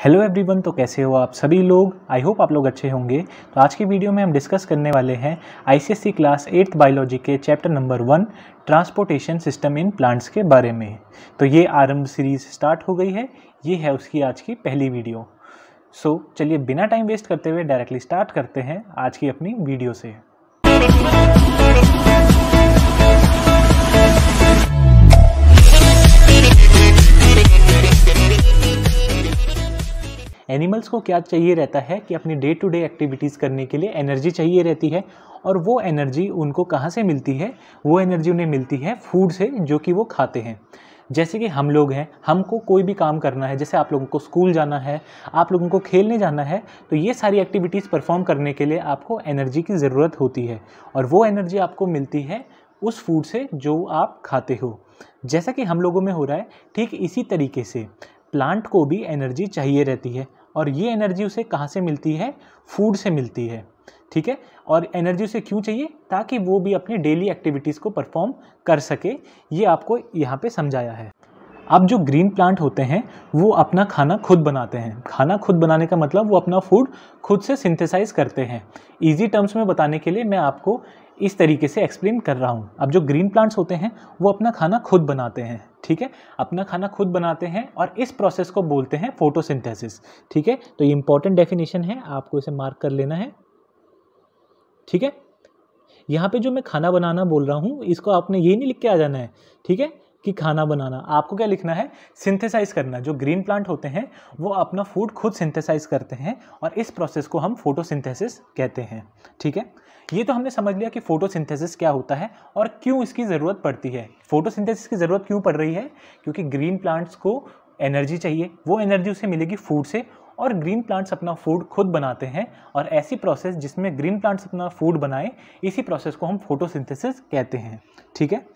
Hello everyone, तो कैसे हो आप सभी लोग। आई होप आप लोग अच्छे होंगे। तो आज की वीडियो में हम डिस्कस करने वाले हैं आईसीएसई क्लास 8th बायोलॉजी के chapter number 1 transportation system in plants के बारे में। तो ये आरंभ सीरीज स्टार्ट हो गई है, ये है उसकी आज की पहली वीडियो। सो चलिए बिना टाइम वेस्ट करते हुए डायरेक्टली स्टार्ट करते हैं आज की अपनी वीडियो से। एनिमल्स को क्या चाहिए रहता है कि अपनी डे टू डे एक्टिविटीज़ करने के लिए एनर्जी चाहिए रहती है, और वो एनर्जी उनको कहाँ से मिलती है? वो एनर्जी उन्हें मिलती है फूड से, जो कि वो खाते हैं। जैसे कि हम लोग हैं, हमको कोई भी काम करना है, जैसे आप लोगों को स्कूल जाना है, आप लोगों को खेलने जाना है, तो ये सारी एक्टिविटीज़ परफॉर्म करने के लिए आपको एनर्जी की ज़रूरत होती है, और वो एनर्जी आपको मिलती है उस फूड से जो आप खाते हो। जैसा कि हम लोगों में हो रहा है, ठीक इसी तरीके से प्लांट को भी एनर्जी चाहिए रहती है, और ये एनर्जी उसे कहाँ से मिलती है? फूड से मिलती है। ठीक है, और एनर्जी उसे क्यों चाहिए? ताकि वो भी अपनी डेली एक्टिविटीज़ को परफॉर्म कर सके। ये आपको यहाँ पे समझाया है। अब जो ग्रीन प्लांट होते हैं वो अपना खाना खुद बनाते हैं। खाना खुद बनाने का मतलब वो अपना फूड खुद से सिंथेसाइज करते हैं। इजी टर्म्स में बताने के लिए मैं आपको इस तरीके से एक्सप्लेन कर रहा हूँ। अब जो ग्रीन प्लांट्स होते हैं वो अपना खाना खुद बनाते हैं। ठीक है, अपना खाना खुद बनाते हैं, और इस प्रोसेस को बोलते हैं फोटोसिंथेसिस। ठीक है, तो ये इंपॉर्टेंट डेफिनेशन है, आपको इसे मार्क कर लेना है। ठीक है, यहाँ पे जो मैं खाना बनाना बोल रहा हूँ, इसको आपने ये नहीं लिख के आ जाना है। ठीक है, कि खाना बनाना, आपको क्या लिखना है? सिंथेसाइज करना। जो ग्रीन प्लांट होते हैं वो अपना फूड खुद सिंथेसाइज करते हैं, और इस प्रोसेस को हम फोटोसिंथेसिस कहते हैं। ठीक है, ये तो हमने समझ लिया कि फोटोसिंथेसिस क्या होता है और क्यों इसकी ज़रूरत पड़ती है। फोटोसिंथेसिस की ज़रूरत क्यों पड़ रही है? क्योंकि ग्रीन प्लांट्स को एनर्जी चाहिए, वो एनर्जी उसे मिलेगी फूड से, और ग्रीन प्लांट्स अपना फूड खुद बनाते हैं। और ऐसी प्रोसेस जिसमें ग्रीन प्लांट्स अपना फूड बनाए, इसी प्रोसेस को हम फोटोसिंथेसिस कहते हैं। ठीक है,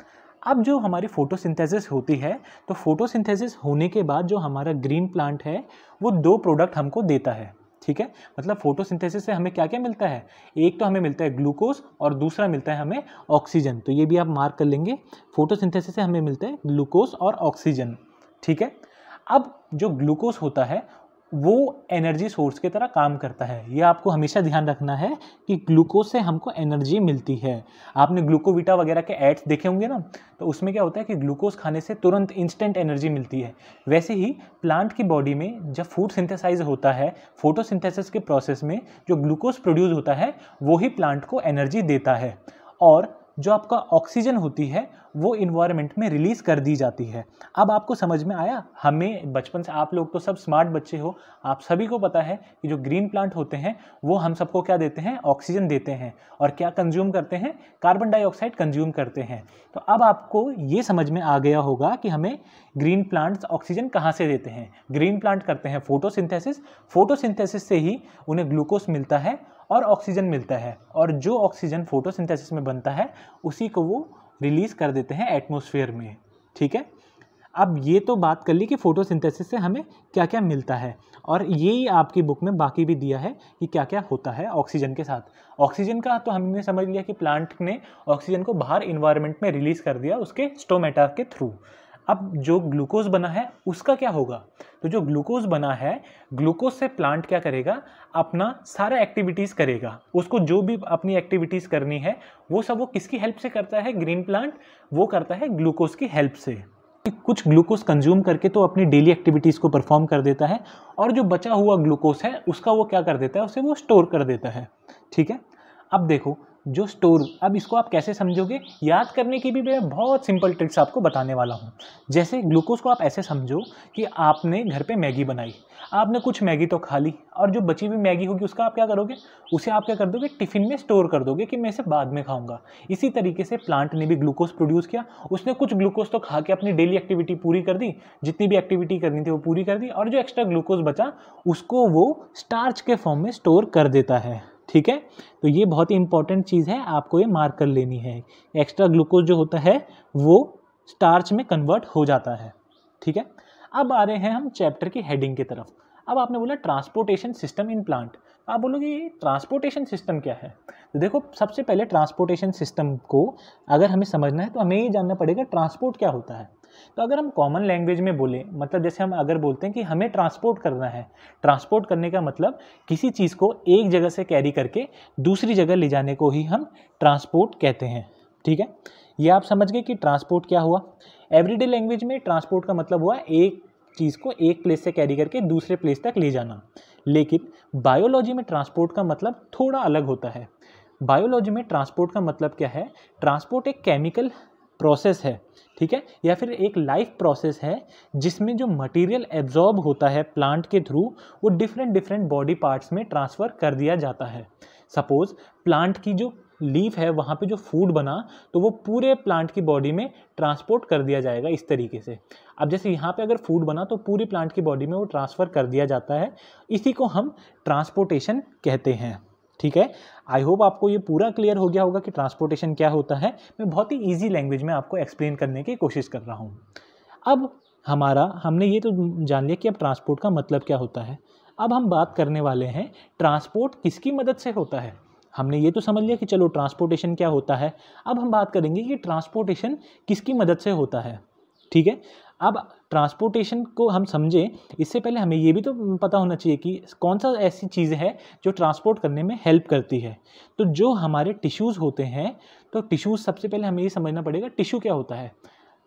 अब जो हमारी फोटोसिंथेसिस होती है, तो फोटोसिंथेसिस होने के बाद जो हमारा ग्रीन प्लांट है वो दो प्रोडक्ट हमको देता है। ठीक है, मतलब फोटोसिंथेसिस से हमें क्या क्या मिलता है? एक तो हमें मिलता है ग्लूकोज, और दूसरा मिलता है हमें ऑक्सीजन। तो ये भी आप मार्क कर लेंगे, फोटोसिंथेसिस से हमें मिलता है ग्लूकोज और ऑक्सीजन। ठीक है, अब जो ग्लूकोज होता है वो एनर्जी सोर्स की तरह काम करता है। ये आपको हमेशा ध्यान रखना है कि ग्लूकोज से हमको एनर्जी मिलती है। आपने ग्लूकोवीटा वगैरह के एड्स देखे होंगे ना, तो उसमें क्या होता है कि ग्लूकोज खाने से तुरंत इंस्टेंट एनर्जी मिलती है। वैसे ही प्लांट की बॉडी में जब फूड सिंथेसाइज होता है, फोटोसिंथेसिस के प्रोसेस में जो ग्लूकोज प्रोड्यूस होता है वो ही प्लांट को एनर्जी देता है, और जो आपका ऑक्सीजन होती है वो इन्वायरमेंट में रिलीज़ कर दी जाती है। अब आपको समझ में आया? हमें बचपन से, आप लोग तो सब स्मार्ट बच्चे हो, आप सभी को पता है कि जो ग्रीन प्लांट होते हैं वो हम सबको क्या देते हैं? ऑक्सीजन देते हैं, और क्या कंज्यूम करते हैं? कार्बन डाइऑक्साइड कंज्यूम करते हैं। तो अब आपको ये समझ में आ गया होगा कि हमें ग्रीन प्लांट्स ऑक्सीजन कहाँ से देते हैं। ग्रीन प्लांट करते हैं फोटोसिंथेसिस, फोटोसिंथेसिस से ही उन्हें ग्लूकोज मिलता है और ऑक्सीजन मिलता है, और जो ऑक्सीजन फोटोसिंथेसिस में बनता है उसी को वो रिलीज़ कर देते हैं एटमॉस्फेयर में। ठीक है, अब ये तो बात कर ली कि फोटोसिंथेसिस से हमें क्या क्या मिलता है, और यही आपकी बुक में बाकी भी दिया है कि क्या क्या होता है ऑक्सीजन के साथ। ऑक्सीजन का तो हमने समझ लिया कि प्लांट ने ऑक्सीजन को बाहर इन्वायरमेंट में रिलीज़ कर दिया उसके स्टोमेटा के थ्रू। अब जो ग्लूकोज बना है उसका क्या होगा? तो जो ग्लूकोज बना है, ग्लूकोज से प्लांट क्या करेगा? अपना सारा एक्टिविटीज़ करेगा। उसको जो भी अपनी एक्टिविटीज़ करनी है वो सब वो किसकी हेल्प से करता है? ग्रीन प्लांट वो करता है ग्लूकोज की हेल्प से। कुछ ग्लूकोज कंज्यूम करके तो अपनी डेली एक्टिविटीज़ को परफॉर्म कर देता है, और जो बचा हुआ ग्लूकोज है उसका वो क्या कर देता है? उसे वो स्टोर कर देता है। ठीक है, अब देखो जो स्टोर, अब इसको आप कैसे समझोगे? याद करने की भी मैं बहुत सिंपल ट्रिक्स आपको बताने वाला हूँ। जैसे ग्लूकोज को आप ऐसे समझो कि आपने घर पे मैगी बनाई, आपने कुछ मैगी तो खा ली, और जो बची हुई मैगी होगी उसका आप क्या करोगे? उसे आप क्या कर दोगे? टिफ़िन में स्टोर कर दोगे कि मैं इसे बाद में खाऊंगा। इसी तरीके से प्लांट ने भी ग्लूकोज प्रोड्यूस किया, उसने कुछ ग्लूकोज तो खा के अपनी डेली एक्टिविटी पूरी कर दी, जितनी भी एक्टिविटी करनी थी वो पूरी कर दी, और जो एक्स्ट्रा ग्लूकोज बचा उसको वो स्टार्च के फॉर्म में स्टोर कर देता है। ठीक है, तो ये बहुत ही इंपॉर्टेंट चीज़ है, आपको ये मार्क कर लेनी है। एक्स्ट्रा ग्लूकोज जो होता है वो स्टार्च में कन्वर्ट हो जाता है। ठीक है, अब आ रहे हैं हम चैप्टर की हेडिंग की तरफ। अब आपने बोला ट्रांसपोर्टेशन सिस्टम इन प्लांट, आप बोलोगे ये ट्रांसपोर्टेशन सिस्टम क्या है? तो देखो, सबसे पहले ट्रांसपोर्टेशन सिस्टम को अगर हमें समझना है तो हमें ये जानना पड़ेगा ट्रांसपोर्ट क्या होता है। तो अगर हम कॉमन लैंग्वेज में बोलें, मतलब जैसे हम अगर बोलते हैं कि हमें ट्रांसपोर्ट करना है, ट्रांसपोर्ट करने का मतलब किसी चीज़ को एक जगह से कैरी करके दूसरी जगह ले जाने को ही हम ट्रांसपोर्ट कहते हैं। ठीक है, ये आप समझ गए कि ट्रांसपोर्ट क्या हुआ। एवरीडे लैंग्वेज में ट्रांसपोर्ट का मतलब हुआ एक चीज़ को एक प्लेस से कैरी करके दूसरे प्लेस तक ले जाना। लेकिन बायोलॉजी में ट्रांसपोर्ट का मतलब थोड़ा अलग होता है। बायोलॉजी में ट्रांसपोर्ट का मतलब क्या है, ट्रांसपोर्ट एक केमिकल प्रोसेस है, ठीक है, या फिर एक लाइफ प्रोसेस है जिसमें जो मटेरियल एब्जॉर्ब होता है प्लांट के थ्रू वो डिफरेंट बॉडी पार्ट्स में ट्रांसफ़र कर दिया जाता है। सपोज प्लांट की जो लीफ है वहाँ पे जो फूड बना तो वो पूरे प्लांट की बॉडी में ट्रांसपोर्ट कर दिया जाएगा इस तरीके से। अब जैसे यहाँ पे अगर फूड बना तो पूरी प्लांट की बॉडी में वो ट्रांसफ़र कर दिया जाता है, इसी को हम ट्रांसपोर्टेशन कहते हैं। ठीक है, आई होप आपको ये पूरा क्लियर हो गया होगा कि ट्रांसपोर्टेशन क्या होता है। मैं बहुत ही ईजी लैंग्वेज में आपको एक्सप्लेन करने की कोशिश कर रहा हूँ। अब हमने ये तो जान लिया कि अब ट्रांसपोर्ट का मतलब क्या होता है। अब हम बात करने वाले हैं ट्रांसपोर्ट किसकी मदद से होता है। हमने ये तो समझ लिया कि चलो ट्रांसपोर्टेशन क्या होता है। अब हम बात करेंगे कि ट्रांसपोर्टेशन किसकी मदद से होता है। ठीक है, अब ट्रांसपोर्टेशन को हम समझें इससे पहले हमें ये भी तो पता होना चाहिए कि कौन सा ऐसी चीज़ है जो ट्रांसपोर्ट करने में हेल्प करती है। तो जो हमारे टिश्यूज़ होते हैं, तो टिश्यूज़ सबसे पहले हमें ये समझना पड़ेगा टिश्यू क्या होता है।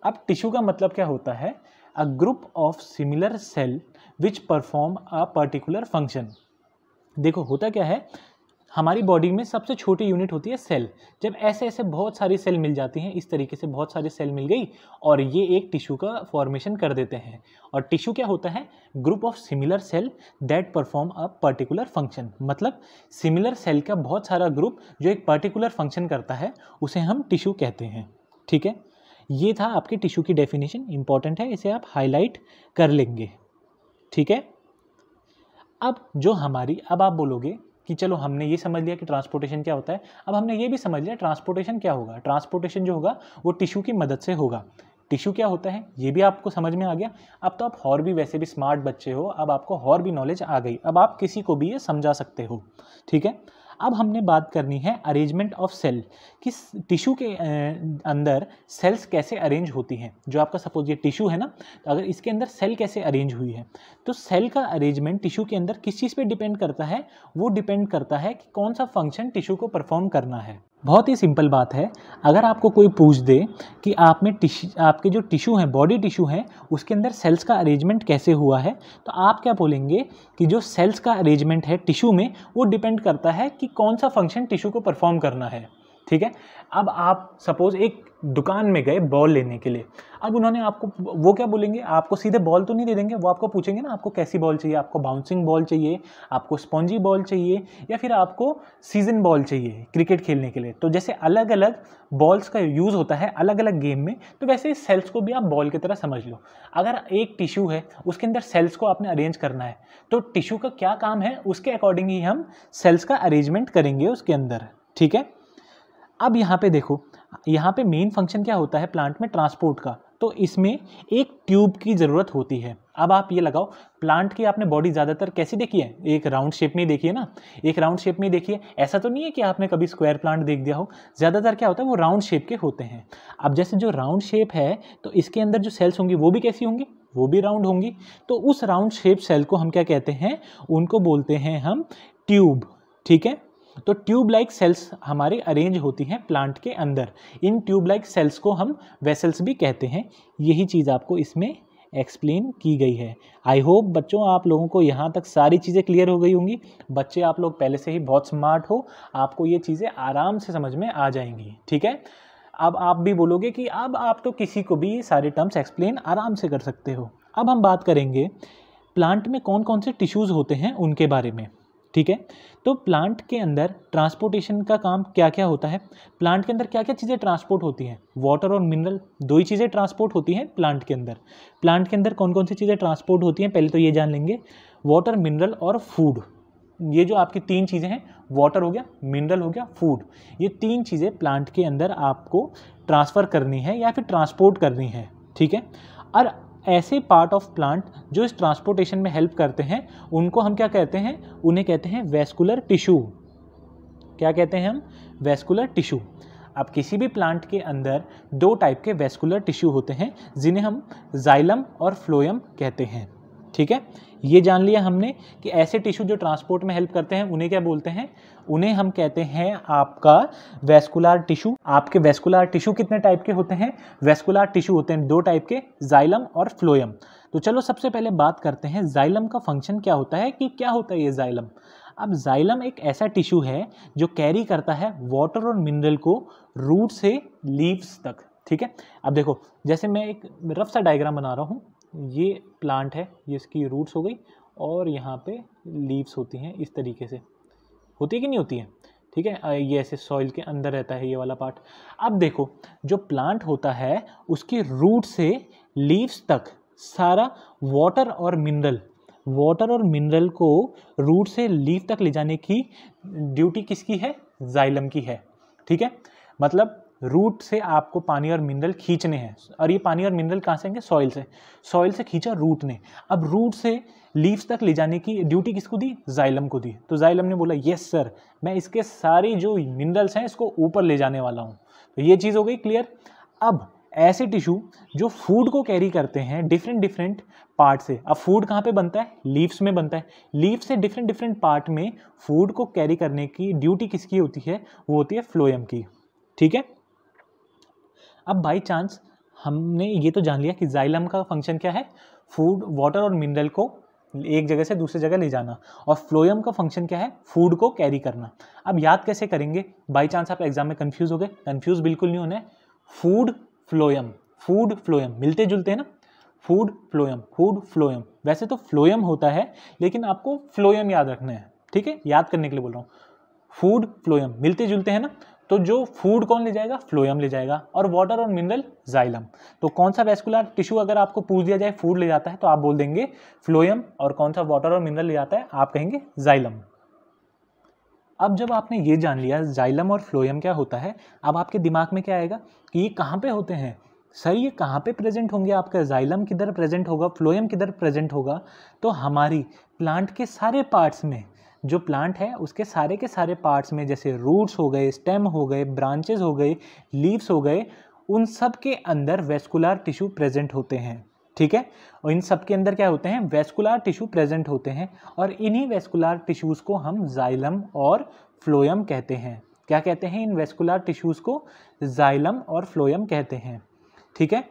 अब टिश्यू का मतलब क्या होता है, a group of similar cell which perform a particular function. देखो होता क्या है, हमारी बॉडी में सबसे छोटी यूनिट होती है सेल। जब ऐसे ऐसे बहुत सारी सेल मिल जाती हैं, इस तरीके से बहुत सारी सेल मिल गई और ये एक टिश्यू का फॉर्मेशन कर देते हैं। और टिश्यू क्या होता है, group of similar cell that perform a particular function. मतलब सिमिलर सेल का बहुत सारा ग्रुप जो एक पर्टिकुलर फंक्शन करता है उसे हम टिश्यू कहते हैं। ठीक है, ये था आपके टिश्यू की डेफिनेशन, इंपॉर्टेंट है, इसे आप हाईलाइट कर लेंगे। ठीक है, अब आप बोलोगे कि चलो हमने ये समझ लिया कि ट्रांसपोर्टेशन क्या होता है, अब हमने ये भी समझ लिया ट्रांसपोर्टेशन क्या होगा। ट्रांसपोर्टेशन जो होगा वो टिश्यू की मदद से होगा। टिश्यू क्या होता है ये भी आपको समझ में आ गया। अब तो आप और भी वैसे भी स्मार्ट बच्चे हो, अब आपको और भी नॉलेज आ गई, अब आप किसी को भी ये समझा सकते हो। ठीक है, अब हमने बात करनी है अरेंजमेंट ऑफ सेल, कि टिश्यू के अंदर सेल्स कैसे अरेंज होती हैं। जो आपका सपोज ये टिश्यू है ना, तो अगर इसके अंदर सेल कैसे अरेंज हुई है, तो सेल का अरेंजमेंट टिश्यू के अंदर किस चीज़ पे डिपेंड करता है, वो डिपेंड करता है कि कौन सा फंक्शन टिश्यू को परफॉर्म करना है। बहुत ही सिंपल बात है, अगर आपको कोई पूछ दे कि आपके जो टिश्यू हैं, बॉडी टिश्यू हैं, उसके अंदर सेल्स का अरेंजमेंट कैसे हुआ है, तो आप क्या बोलेंगे कि जो सेल्स का अरेंजमेंट है टिश्यू में वो डिपेंड करता है कि कौन सा फंक्शन टिश्यू को परफॉर्म करना है। ठीक है, अब आप सपोज एक दुकान में गए बॉल लेने के लिए, अब उन्होंने आपको, वो क्या बोलेंगे, आपको सीधे बॉल तो नहीं दे देंगे, वो आपको पूछेंगे ना आपको कैसी बॉल चाहिए, आपको बाउंसिंग बॉल चाहिए, आपको स्पॉन्जी बॉल चाहिए, या फिर आपको सीजन बॉल चाहिए क्रिकेट खेलने के लिए। तो जैसे अलग अलग बॉल्स का यूज़ होता है अलग अलग गेम में, तो वैसे इस सेल्स को भी आप बॉल की तरह समझ लो। अगर एक टिश्यू है उसके अंदर सेल्स को आपने अरेंज करना है, तो टिश्यू का क्या काम है उसके अकॉर्डिंग ही हम सेल्स का अरेंजमेंट करेंगे उसके अंदर। ठीक है, अब यहाँ पे देखो, यहाँ पे मेन फंक्शन क्या होता है प्लांट में, ट्रांसपोर्ट का। तो इसमें एक ट्यूब की ज़रूरत होती है। अब आप ये लगाओ, प्लांट की आपने बॉडी ज़्यादातर कैसी देखी है, एक राउंड शेप में ही देखी है ना, एक राउंड शेप में ही देखी है। ऐसा तो नहीं है कि आपने कभी स्क्वायर प्लांट देख दिया हो, ज़्यादातर क्या होता है वो राउंड शेप के होते हैं। अब जैसे जो राउंड शेप है तो इसके अंदर जो सेल्स होंगी वो भी कैसी होंगी, वो भी राउंड होंगी। तो उस राउंड शेप सेल को हम क्या कहते हैं, उनको बोलते हैं हम ट्यूब। ठीक है, तो ट्यूब लाइक सेल्स हमारे अरेंज होती हैं प्लांट के अंदर। इन ट्यूब लाइक सेल्स को हम वेसल्स भी कहते हैं। यही चीज़ आपको इसमें एक्सप्लेन की गई है। आई होप बच्चों आप लोगों को यहाँ तक सारी चीज़ें क्लियर हो गई होंगी। बच्चे आप लोग पहले से ही बहुत स्मार्ट हो, आपको ये चीज़ें आराम से समझ में आ जाएंगी। ठीक है, अब आप भी बोलोगे कि अब आप तो किसी को भी सारे टर्म्स एक्सप्लेन आराम से कर सकते हो। अब हम बात करेंगे प्लांट में कौन कौन से टिश्यूज़ होते हैं उनके बारे में। ठीक है, तो प्लांट के अंदर ट्रांसपोर्टेशन का काम क्या क्या होता है, प्लांट के अंदर क्या क्या चीज़ें ट्रांसपोर्ट होती हैं, वाटर और मिनरल, दो ही चीज़ें ट्रांसपोर्ट होती हैं प्लांट के अंदर। प्लांट के अंदर कौन कौन सी चीज़ें ट्रांसपोर्ट होती हैं, पहले तो ये जान लेंगे, वाटर, मिनरल और फूड। ये जो आपकी तीन चीज़ें हैं, वाटर हो गया, मिनरल हो गया, फूड, ये तीन चीज़ें प्लांट के अंदर आपको ट्रांसफ़र करनी है या फिर ट्रांसपोर्ट करनी है। ठीक है, और ऐसे पार्ट ऑफ प्लांट जो इस ट्रांसपोर्टेशन में हेल्प करते हैं उनको हम क्या कहते हैं, उन्हें कहते हैं वेस्कुलर टिश्यू। क्या कहते हैं हम, वेस्कुलर टिश्यू। अब किसी भी प्लांट के अंदर दो टाइप के वेस्कुलर टिश्यू होते हैं जिन्हें हम जाइलम और फ्लोएम कहते हैं। ठीक है, ये जान लिया हमने कि ऐसे टिश्यू जो ट्रांसपोर्ट में हेल्प करते हैं उन्हें क्या बोलते हैं, उन्हें हम कहते हैं आपका वेस्कुलर टिश्यू। आपके वेस्कुलर टिश्यू कितने टाइप के होते हैं, वेस्कुलर टिश्यू होते हैं दो टाइप के, जाइलम और फ्लोएम। तो चलो सबसे पहले बात करते हैं जाइलम का फंक्शन क्या होता है, कि क्या होता है ये जाइलम। अब जाइलम एक ऐसा टिश्यू है जो कैरी करता है वाटर और मिनरल को रूट से लीव्स तक। ठीक है, अब देखो जैसे मैं एक रफ सा डायग्राम बना रहा हूँ, ये प्लांट है, ये इसकी रूट्स हो गई और यहाँ पे लीव्स होती हैं, इस तरीके से होती है कि नहीं होती है। ठीक है, ये ऐसे सॉइल के अंदर रहता है ये वाला पार्ट। अब देखो जो प्लांट होता है उसकी रूट से लीव्स तक सारा वाटर और मिनरल को रूट से लीफ तक ले जाने की ड्यूटी किसकी है, जाइलम की है। ठीक है, मतलब रूट से आपको पानी और मिनरल खींचने हैं, और ये पानी और मिनरल कहाँ से आएंगे, सॉइल से खींचा रूट ने। अब रूट से लीव्स तक ले जाने की ड्यूटी किसको दी, जाइलम को दी। तो जाइलम ने बोला यस सर, मैं इसके सारी जो मिनरल्स हैं इसको ऊपर ले जाने वाला हूँ। तो ये चीज़ हो गई क्लियर। अब ऐसे टिश्यू जो फूड को कैरी करते हैं डिफरेंट पार्ट से, अब फूड कहाँ पे बनता है, लीव्स में बनता है। लीव्स से डिफरेंट पार्ट में फूड को कैरी करने की ड्यूटी किसकी होती है, वो होती है फ्लोएम की। ठीक है, अब बाई चांस हमने ये तो जान लिया कि जाइलम का फंक्शन क्या है, फूड, वाटर और मिनरल को एक जगह से दूसरी जगह ले जाना, और फ्लोएम का फंक्शन क्या है, फूड को कैरी करना। अब याद कैसे करेंगे, बाई चांस आप एग्जाम में कंफ्यूज हो गए, कंफ्यूज बिल्कुल नहीं होना है। फूड फ्लोएम मिलते जुलते हैं ना, फूड फ्लोएम। वैसे तो फ्लोएम होता है लेकिन आपको फ्लोएम याद रखना है। ठीक है, याद करने के लिए बोल रहा हूँ, फूड फ्लोएम मिलते जुलते हैं ना, तो जो फूड कौन ले जाएगा, फ्लोएम ले जाएगा, और वाटर और मिनरल जाइलम। तो कौन सा वेस्कुलर टिश्यू अगर आपको पूछ दिया जाए फूड ले जाता है तो आप बोल देंगे फ्लोएम, और कौन सा वाटर और मिनरल ले जाता है आप कहेंगे जाइलम। अब जब आपने ये जान लिया जाइलम और फ्लोएम क्या होता है, अब आपके दिमाग में क्या आएगा कि ये कहाँ पे होते हैं, सर ये कहाँ पे प्रेजेंट होंगे, आपका जाइलम किधर प्रेजेंट होगा, फ्लोएम किधर प्रेजेंट होगा। तो हमारी प्लांट के सारे पार्ट्स में, जो प्लांट है उसके सारे के सारे पार्ट्स में, जैसे रूट्स हो गए, स्टेम हो गए, ब्रांचेस हो गए, लीव्स हो गए, उन सब के अंदर वेस्कुलर टिश्यू प्रेजेंट होते हैं। ठीक है, और इन सब के अंदर क्या होते हैं, वेस्कुलर टिश्यू प्रेजेंट होते हैं, और इन्हीं वेस्कुलर टिश्यूज़ को हम जाइलम और फ्लोएम कहते हैं। क्या कहते हैं, इन वेस्कुलर टिश्यूज़ को जाइलम और फ्लोएम कहते हैं। ठीक है,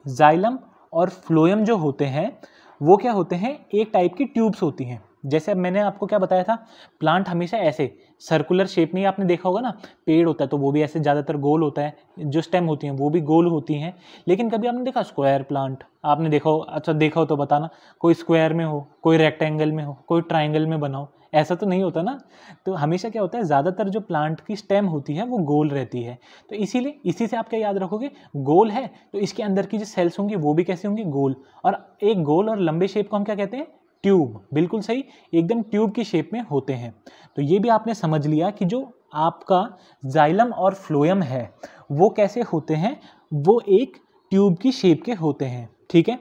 जाइलम और फ्लोएम जो होते हैं वो क्या होते हैं, एक टाइप की ट्यूब्स होती हैं। जैसे अब मैंने आपको क्या बताया था, प्लांट हमेशा ऐसे सर्कुलर शेप में ही आपने देखा होगा ना, पेड़ होता है तो वो भी ऐसे ज़्यादातर गोल होता है, जो स्टेम होती हैं वो भी गोल होती हैं। लेकिन कभी आपने देखा स्क्वायर प्लांट, आपने देखा हो, अच्छा देखा हो तो बताना, कोई स्क्वायर में हो, कोई रेक्टेंगल में हो, कोई ट्राइंगल में बना हो, ऐसा तो नहीं होता ना। तो हमेशा क्या होता है, ज़्यादातर जो प्लांट की स्टेम होती है वो गोल रहती है। तो इसीलिए इसी से आप क्या याद रखोगे, गोल है तो इसके अंदर की जो सेल्स होंगी वो भी कैसे होंगी, गोल। और एक गोल और लंबे शेप को हम क्या कहते हैं, ट्यूब। बिल्कुल सही, एकदम ट्यूब की शेप में होते हैं। तो ये भी आपने समझ लिया कि जो आपका जाइलम और फ्लोएम है वो कैसे होते हैं, वो एक ट्यूब की शेप के होते हैं। ठीक है,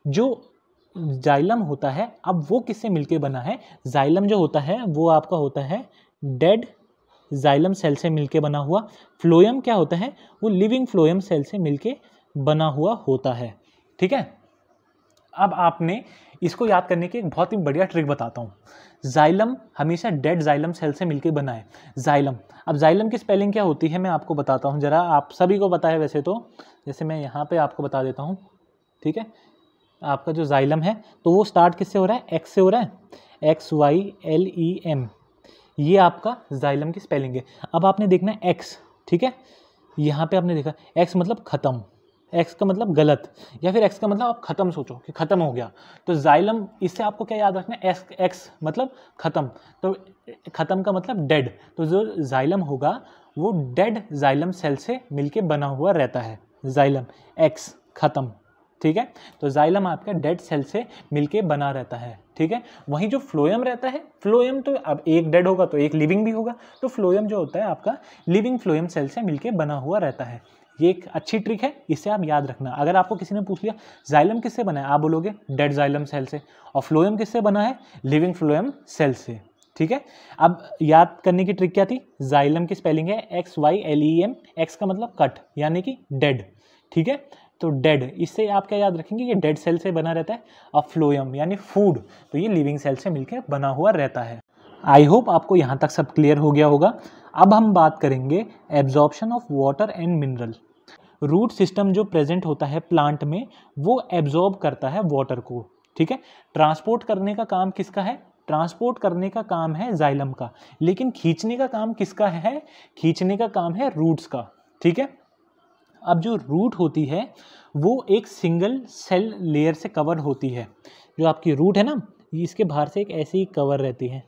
जो जाइलम होता है, अब वो किससे मिलके बना है, जाइलम जो होता है वो आपका होता है डेड जाइलम सेल से मिलके बना हुआ। फ्लोएम क्या होता है, वो लिविंग फ्लोएम सेल से मिलके बना हुआ होता है। ठीक है, अब आपने इसको याद करने की एक बहुत ही बढ़िया ट्रिक बताता हूँ। जाइलम हमेशा डेड जाइलम सेल से मिलके बना है, जाइलम। अब जाइलम की स्पेलिंग क्या होती है मैं आपको बताता हूँ जरा, आप सभी को पता है वैसे तो, जैसे मैं यहाँ पे आपको बता देता हूँ। ठीक है, आपका जो जाइलम है तो वो स्टार्ट किससे हो रहा है, एक्स से हो रहा है, XYLEM, ये आपका जाइलम की स्पेलिंग है। अब आपने देखना है एक्स, ठीक है, यहाँ पे आपने देखा एक्स मतलब ख़त्म, एक्स का मतलब गलत, या फिर एक्स का मतलब आप ख़त्म सोचो कि ख़त्म हो गया। तो जाइलम, इससे आपको क्या याद रखना है, एक्स मतलब ख़त्म, तो ख़त्म का मतलब डेड। तो जो जाइलम होगा वो डेड जाइलम सेल से मिलके बना हुआ रहता है, जाइलम एक्स ख़त्म। ठीक है, तो जाइलम आपका डेड सेल से मिलके बना रहता है। ठीक है, वहीं जो फ्लोएम रहता है, फ्लोएम तो अब एक डेड होगा तो एक लिविंग भी होगा, तो फ्लोएम जो होता है आपका लिविंग फ्लोएम सेल से मिलके बना हुआ रहता है। ये एक अच्छी ट्रिक है, इससे आप याद रखना। अगर आपको किसी ने पूछ लिया जाइलम किससे बना है, आप बोलोगे डेड जाइलम सेल से, और फ्लोएम किससे बना है, लिविंग फ्लोएम सेल से। ठीक है। अब याद करने की ट्रिक क्या थी, जाइलम की स्पेलिंग है XYLEM, एक्स का मतलब कट यानी कि डेड, ठीक है। तो डेड, इससे आप क्या याद रखेंगे, ये डेड सेल से बना रहता है। अब फ्लोएम यानी फूड, तो ये लिविंग सेल से मिलकर बना हुआ रहता है। आई होप आपको यहाँ तक सब क्लियर हो गया होगा। अब हम बात करेंगे absorption of water and mineral. Root system जो प्रेजेंट होता है प्लांट में, वो एब्जॉर्ब करता है वाटर को, ठीक है। ट्रांसपोर्ट करने का काम किसका है, ट्रांसपोर्ट करने का काम है जाइलम का, लेकिन खींचने का काम किसका है, खींचने का काम है रूट्स का, ठीक है। अब जो रूट होती है वो एक सिंगल सेल लेयर से कवर होती है। जो आपकी रूट है ना, इसके बाहर से एक ऐसी कवर रहती है,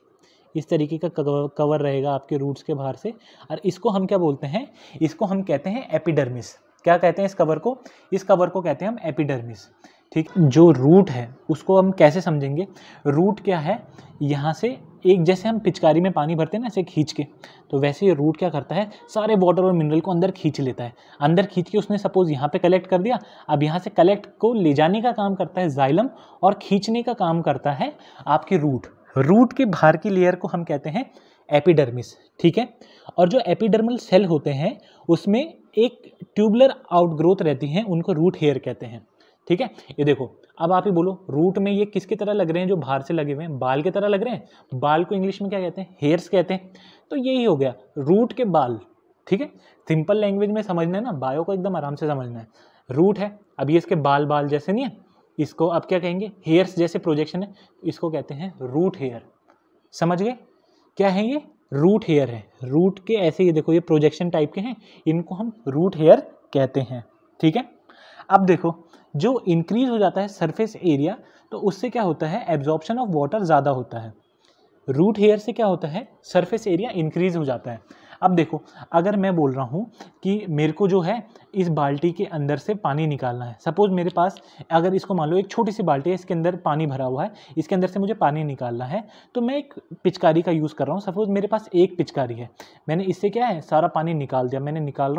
इस तरीके का कवर रहेगा आपके रूट्स के बाहर से, और इसको हम क्या बोलते हैं, इसको हम कहते हैं एपिडर्मिस। क्या कहते हैं इस कवर को, इस कवर को कहते हैं हम एपिडर्मिस, ठीक। जो रूट है उसको हम कैसे समझेंगे, रूट क्या है, यहाँ से एक, जैसे हम पिचकारी में पानी भरते हैं ना ऐसे खींच के, तो वैसे ये रूट क्या करता है, सारे वाटर और मिनरल को अंदर खींच लेता है। अंदर खींच के उसने सपोज यहाँ पे कलेक्ट कर दिया, अब यहाँ से कलेक्ट को ले जाने का काम करता है जाइलम, और खींचने का काम करता है आपकी रूट। रूट के बाहर की लेयर को हम कहते हैं एपिडर्मिस, ठीक है। और जो एपिडर्मल सेल होते हैं उसमें एक ट्यूबुलर आउटग्रोथ रहती हैं, उनको रूट हेयर कहते हैं, ठीक है। ये देखो, अब आप ही बोलो रूट में ये किसकी तरह लग रहे हैं, जो बाहर से लगे हुए हैं, बाल की तरह लग रहे हैं। बाल को इंग्लिश में क्या कहते हैं, हेयर्स कहते हैं। तो यही हो गया रूट के बाल, ठीक है। सिंपल लैंग्वेज में समझना है ना, बायो को एकदम आराम से समझना है। रूट है, अब ये इसके बाल बाल जैसे नहीं है, इसको अब क्या कहेंगे, हेयर्स जैसे प्रोजेक्शन है, इसको कहते हैं रूट हेयर। समझ गए, क्या है ये, रूट हेयर है। रूट के ऐसे, ये देखो ये प्रोजेक्शन टाइप के हैं, इनको हम रूट हेयर कहते हैं, ठीक है। अब देखो, जो इंक्रीज हो जाता है सरफेस एरिया, तो उससे क्या होता है, एब्जॉर्प्शन ऑफ वाटर ज़्यादा होता है। रूट हेयर से क्या होता है, सरफेस एरिया इंक्रीज हो जाता है। अब देखो, अगर मैं बोल रहा हूँ कि मेरे को जो है इस बाल्टी के अंदर से पानी निकालना है, सपोज मेरे पास, अगर इसको मान लो एक छोटी सी बाल्टी है, इसके अंदर पानी भरा हुआ है, इसके अंदर से मुझे पानी निकालना है, तो मैं एक पिचकारी का यूज़ कर रहा हूँ। सपोज मेरे पास एक पिचकारी है, मैंने इससे क्या है सारा पानी निकाल दिया, मैंने निकाल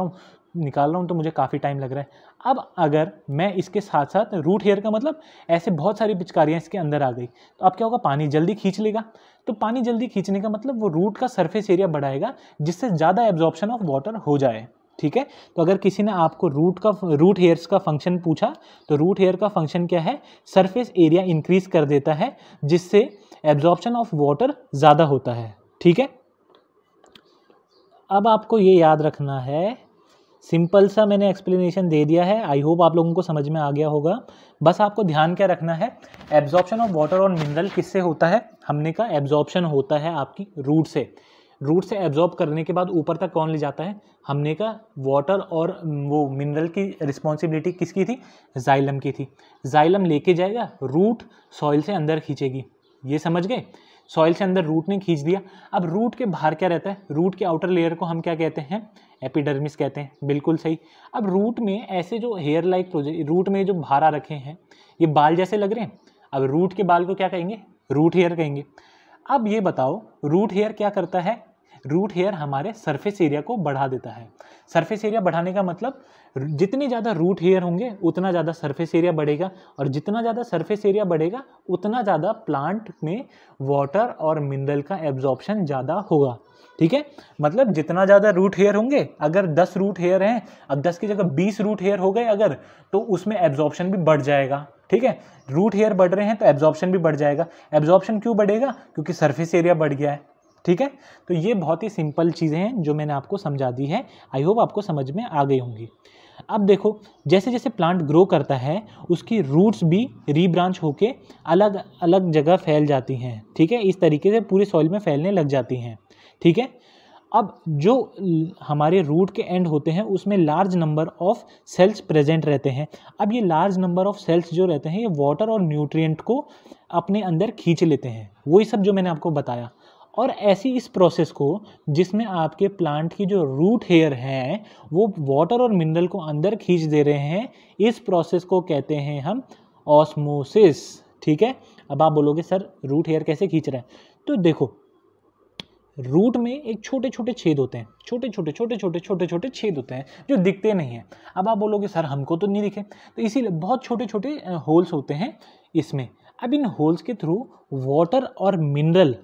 रहा हूँ तो मुझे काफ़ी टाइम लग रहा है। अब अगर मैं इसके साथ साथ, रूट हेयर का मतलब ऐसे बहुत सारी पिचकारियाँ इसके अंदर आ गई, तो अब क्या होगा, पानी जल्दी खींच लेगा। तो पानी जल्दी खींचने का मतलब वो रूट का सरफेस एरिया बढ़ाएगा, जिससे ज़्यादा एब्जॉर्प्शन ऑफ वाटर हो जाए, ठीक है। तो अगर किसी ने आपको रूट हेयर्स का फंक्शन पूछा, तो रूट हेयर का फंक्शन क्या है, सरफेस एरिया इंक्रीज कर देता है, जिससे एब्जॉर्प्शन ऑफ वाटर ज़्यादा होता है, ठीक है। अब आपको ये याद रखना है, सिंपल सा मैंने एक्सप्लेनेशन दे दिया है, आई होप आप लोगों को समझ में आ गया होगा। बस आपको ध्यान क्या रखना है, एब्जॉर्प्शन ऑफ वाटर और मिनरल किससे होता है, हमने कहा एब्जॉर्प्शन होता है आपकी रूट से। रूट से एब्जॉर्ब करने के बाद ऊपर तक कौन ले जाता है, हमने कहा वाटर और वो मिनरल की रिस्पॉन्सिबिलिटी किसकी थी, जाइलम की थी। जाइलम लेके जाएगा, रूट सॉइल से अंदर खींचेगी, ये समझ गए। सॉइल से अंदर रूट ने खींच दिया। अब रूट के बाहर क्या रहता है, रूट के आउटर लेयर को हम क्या कहते हैं, एपिडर्मिस कहते हैं, बिल्कुल सही। अब रूट में ऐसे जो हेयर लाइक प्रोजेक्ट, रूट में जो भार आ रखे हैं, ये बाल जैसे लग रहे हैं, अब रूट के बाल को क्या कहेंगे, रूट हेयर कहेंगे। अब ये बताओ, रूट हेयर क्या करता है, रूट हेयर हमारे सरफेस एरिया को बढ़ा देता है। सरफेस एरिया बढ़ाने का मतलब, जितने ज़्यादा रूट हेयर होंगे उतना ज़्यादा सरफेस एरिया बढ़ेगा, और जितना ज़्यादा सरफेस एरिया बढ़ेगा उतना ज़्यादा प्लांट में वाटर और मिनरल का एब्जॉर्प्शन ज़्यादा होगा, ठीक है। मतलब जितना ज़्यादा रूट हेयर होंगे, अगर 10 रूट हेयर हैं, अब 10 की जगह 20 रूट हेयर हो गए अगर, तो उसमें एब्जॉर्प्शन भी बढ़ जाएगा, ठीक है। रूट हेयर बढ़ रहे हैं तो एब्जॉर्प्शन भी बढ़ जाएगा। एब्जॉर्प्शन क्यों बढ़ेगा, क्योंकि सरफेस एरिया बढ़ गया है, ठीक है। तो ये बहुत ही सिंपल चीज़ें हैं जो मैंने आपको समझा दी है, आई होप आपको समझ में आ गई होंगी। अब देखो, जैसे जैसे प्लांट ग्रो करता है, उसकी रूट्स भी रीब्रांच होके अलग अलग जगह फैल जाती हैं, ठीक है। इस तरीके से पूरे सॉइल में फैलने लग जाती हैं, ठीक है। अब जो हमारे रूट के एंड होते हैं उसमें large number of cells present रहते हैं। अब ये लार्ज नंबर ऑफ सेल्स जो रहते हैं, ये वाटर और न्यूट्रिएंट को अपने अंदर खींच लेते हैं, वही सब जो मैंने आपको बताया। और ऐसी इस प्रोसेस को, जिसमें आपके प्लांट की जो रूट हेयर हैं वो वाटर और मिनरल को अंदर खींच दे रहे हैं, इस प्रोसेस को कहते हैं हम ऑस्मोसिस, ठीक है। अब आप बोलोगे सर रूट हेयर कैसे खींच रहा है, तो देखो, रूट में एक छोटे छोटे छेद होते हैं, छोटे छोटे छेद होते हैं जो दिखते नहीं हैं। अब आप बोलोगे सर हमको तो नहीं दिखे, तो इसीलिए बहुत छोटे छोटे होल्स होते हैं इसमें। अब इन होल्स के थ्रू वाटर और मिनरल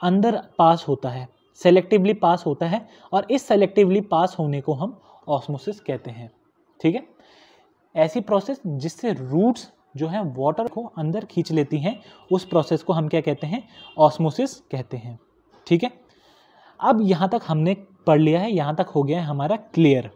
अंदर पास होता है, सेलेक्टिवली पास होता है, और इस सेलेक्टिवली पास होने को हम ऑस्मोसिस कहते हैं। ठीक है, ऐसी प्रोसेस जिससे रूट्स जो है वाटर को अंदर खींच लेती हैं, उस प्रोसेस को हम क्या कहते हैं? ऑस्मोसिस कहते हैं। ठीक है, अब यहाँ तक हमने पढ़ लिया है, यहाँ तक हो गया है हमारा क्लियर।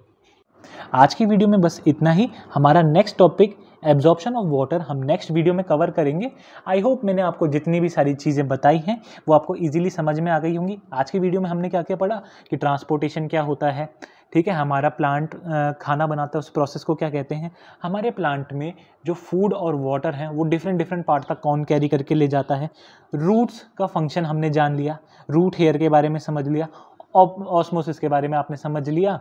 आज की वीडियो में बस इतना ही। हमारा next topic absorption of water हम नेक्स्ट वीडियो में कवर करेंगे। आई होप मैंने आपको जितनी भी सारी चीज़ें बताई हैं वो आपको इजीली समझ में आ गई होंगी। आज की वीडियो में हमने क्या क्या पढ़ा कि ट्रांसपोर्टेशन क्या होता है, ठीक है, हमारा प्लांट खाना बनाता है उस प्रोसेस को क्या कहते हैं, हमारे प्लांट में जो फूड और वाटर है वो डिफरेंट पार्ट तक कौन कैरी करके ले जाता है, रूट्स का फंक्शन हमने जान लिया, रूट हेयर के बारे में समझ लिया, ऑस्मोसिस के बारे में आपने समझ लिया।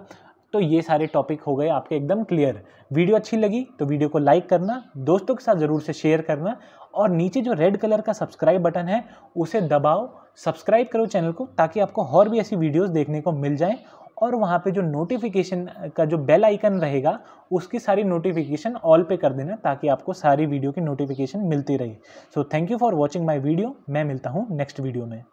तो ये सारे टॉपिक हो गए आपके एकदम क्लियर। वीडियो अच्छी लगी तो वीडियो को लाइक करना, दोस्तों के साथ ज़रूर से शेयर करना, और नीचे जो रेड कलर का सब्सक्राइब बटन है उसे दबाओ, सब्सक्राइब करो चैनल को, ताकि आपको और भी ऐसी वीडियोस देखने को मिल जाएं। और वहाँ पे जो नोटिफिकेशन का जो बेल आइकन रहेगा उसकी सारी नोटिफिकेशन ऑल पे कर देना, ताकि आपको सारी वीडियो की नोटिफिकेशन मिलती रहे। So thank you for watching my video. मैं मिलता हूँ नेक्स्ट वीडियो में।